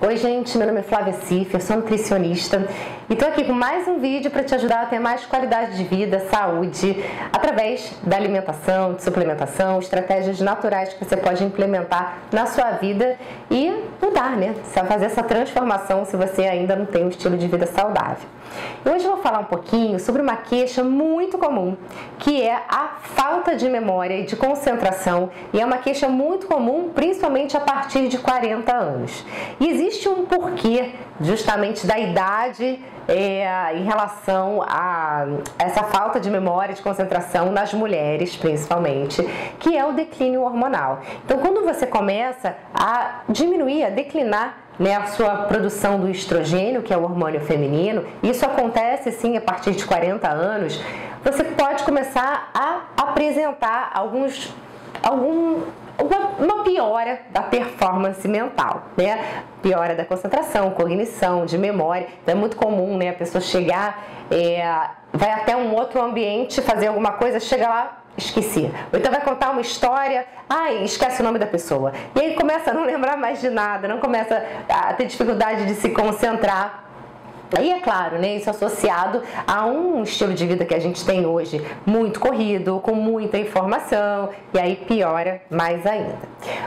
Oi gente, meu nome é Flávia Cif, eu sou nutricionista e estou aqui com mais um vídeo para te ajudar a ter mais qualidade de vida, saúde, através da alimentação, de suplementação, estratégias naturais que você pode implementar na sua vida e mudar, né? Fazer essa transformação se você ainda não tem um estilo de vida saudável. Hoje eu vou falar um pouquinho sobre uma queixa muito comum, que é a falta de memória e de concentração, e é uma queixa muito comum, principalmente a partir de 40 anos. E existe um porquê justamente da idade em relação a essa falta de memória e de concentração nas mulheres, principalmente, que é o declínio hormonal. Então, quando você começa a diminuir, a declinar, né, a sua produção do estrogênio, que é o hormônio feminino, isso acontece sim a partir de 40 anos, você pode começar a apresentar uma piora da performance mental, né? Piora da concentração, cognição, de memória. Então é muito comum, né, a pessoa chegar, vai até um outro ambiente, fazer alguma coisa, chega lá, esqueci. Ou então vai contar uma história, esquece o nome da pessoa. E aí começa a não lembrar mais de nada, não começa a ter dificuldade de se concentrar. Aí é claro, né, isso associado a um estilo de vida que a gente tem hoje muito corrido, com muita informação, e aí piora mais ainda.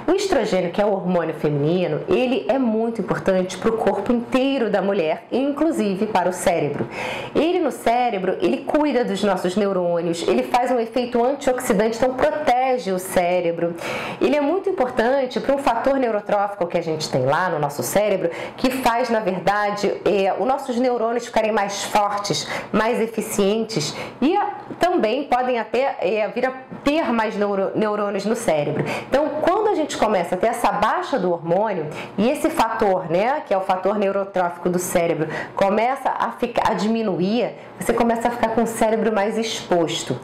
O estrogênio, que é o hormônio feminino, ele é muito importante para o corpo inteiro da mulher, inclusive para o cérebro. Ele no cérebro, ele cuida dos nossos neurônios, ele faz um efeito antioxidante, então protege o cérebro. Ele é muito importante para um fator neurotrófico que a gente tem lá no nosso cérebro, que faz, na verdade, os nossos neurônios ficarem mais fortes, mais eficientes e também podem até vir a ter mais neurônios no cérebro. Então, quando a gente começa a ter essa baixa do hormônio e esse fator, né, que é o fator neurotrófico do cérebro, começa a diminuir, você começa a ficar com o cérebro mais exposto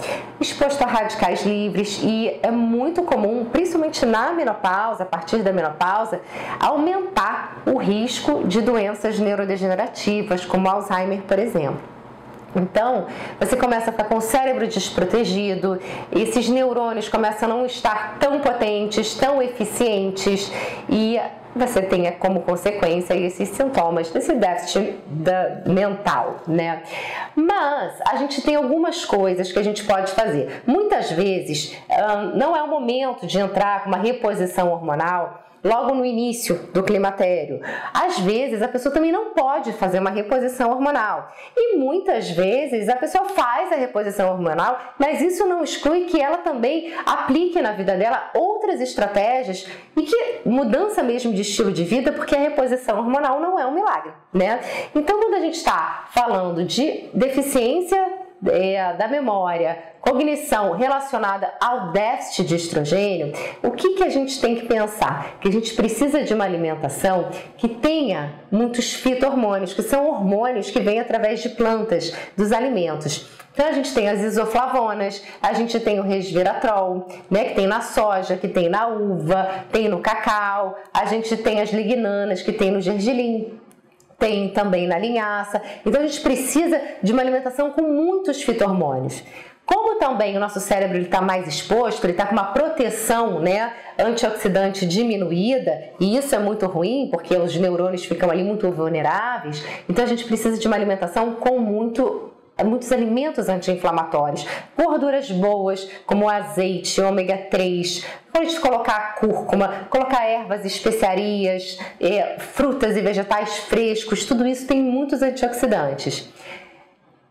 a radicais livres, e é muito comum, principalmente na menopausa, a partir da menopausa, aumentar o risco de doenças neurodegenerativas, como Alzheimer, por exemplo. Então, você começa a ficar com o cérebro desprotegido, esses neurônios começam a não estar tão potentes, tão eficientes, e você tenha como consequência esses sintomas desse déficit mental, né? Mas a gente tem algumas coisas que a gente pode fazer. Muitas vezes não é o momento de entrar com uma reposição hormonal logo no início do climatério. Às vezes a pessoa também não pode fazer uma reposição hormonal, e muitas vezes a pessoa faz a reposição hormonal, mas isso não exclui que ela também aplique na vida dela outras estratégias e que mudança mesmo de estilo de vida, porque a reposição hormonal não é um milagre, né? Então, quando a gente está falando de deficiência da memória, cognição relacionada ao déficit de estrogênio, o que a gente tem que pensar? Que a gente precisa de uma alimentação que tenha muitos fito-hormônios, que são hormônios que vêm através de plantas, dos alimentos. Então a gente tem as isoflavonas, a gente tem o resveratrol, né, que tem na soja, que tem na uva, tem no cacau, a gente tem as lignanas, que tem no gergelim, tem também na linhaça. Então a gente precisa de uma alimentação com muitos fito-hormônios. Como também o nosso cérebro está mais exposto, ele está com uma proteção, né, antioxidante diminuída, e isso é muito ruim, porque os neurônios ficam ali muito vulneráveis, então a gente precisa de uma alimentação com muitos alimentos anti-inflamatórios, gorduras boas, como o azeite, ômega 3, pode colocar cúrcuma, colocar ervas, especiarias, frutas e vegetais frescos, tudo isso tem muitos antioxidantes.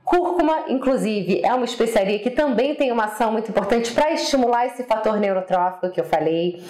Cúrcuma, inclusive, é uma especiaria que também tem uma ação muito importante para estimular esse fator neurotrófico que eu falei.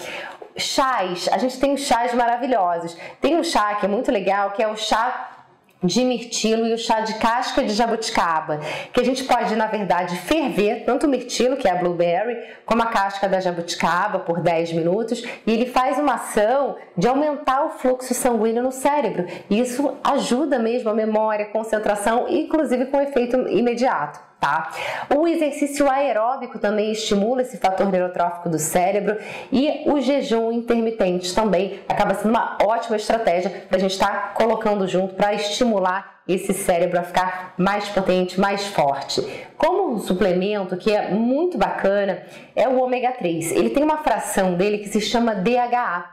Chás, a gente tem chás maravilhosos. Tem um chá que é muito legal, que é o chá de mirtilo e o chá de casca de jabuticaba, que a gente pode, na verdade, ferver tanto o mirtilo, que é a blueberry, como a casca da jabuticaba por 10 minutos, e ele faz uma ação de aumentar o fluxo sanguíneo no cérebro. E isso ajuda mesmo a memória, a concentração, inclusive com efeito imediato. Tá? O exercício aeróbico também estimula esse fator neurotrófico do cérebro, e o jejum intermitente também acaba sendo uma ótima estratégia para a gente estar colocando junto para estimular esse cérebro a ficar mais potente, mais forte. Como um suplemento que é muito bacana é o ômega 3. Ele tem uma fração dele que se chama DHA.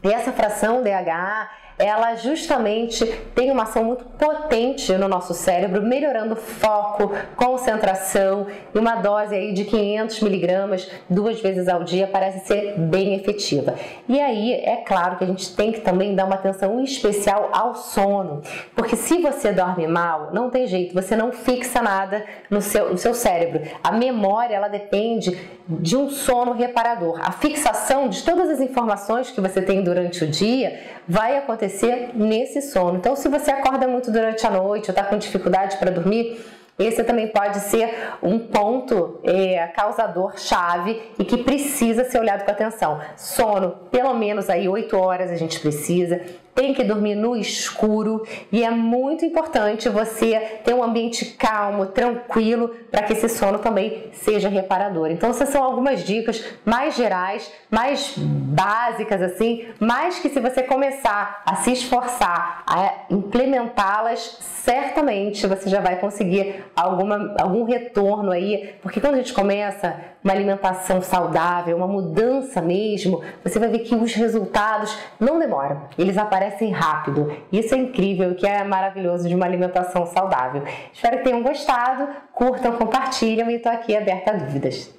E essa fração DHA ela justamente tem uma ação muito potente no nosso cérebro, melhorando foco, concentração, e uma dose aí de 500 miligramas 2 vezes ao dia parece ser bem efetiva. E aí, é claro que a gente tem que também dar uma atenção especial ao sono, porque se você dorme mal, não tem jeito, você não fixa nada no seu cérebro. A memória, ela depende de um sono reparador. A fixação de todas as informações que você tem durante o dia vai acontecer nesse sono. Então, se você acorda muito durante a noite ou está com dificuldade para dormir, esse também pode ser um ponto causador chave e que precisa ser olhado com atenção. Sono, pelo menos aí 8 horas a gente precisa. Tem que dormir no escuro e é muito importante você ter um ambiente calmo, tranquilo, para que esse sono também seja reparador. Então, essas são algumas dicas mais gerais, mais básicas assim, mas que se você começar a se esforçar a implementá-las, certamente você já vai conseguir algum retorno aí, porque quando a gente começa uma alimentação saudável, uma mudança mesmo, você vai ver que os resultados não demoram, eles aparecem rápido. Isso é incrível, que é maravilhoso de uma alimentação saudável. Espero que tenham gostado, curtam, compartilham e estou aqui aberta a dúvidas.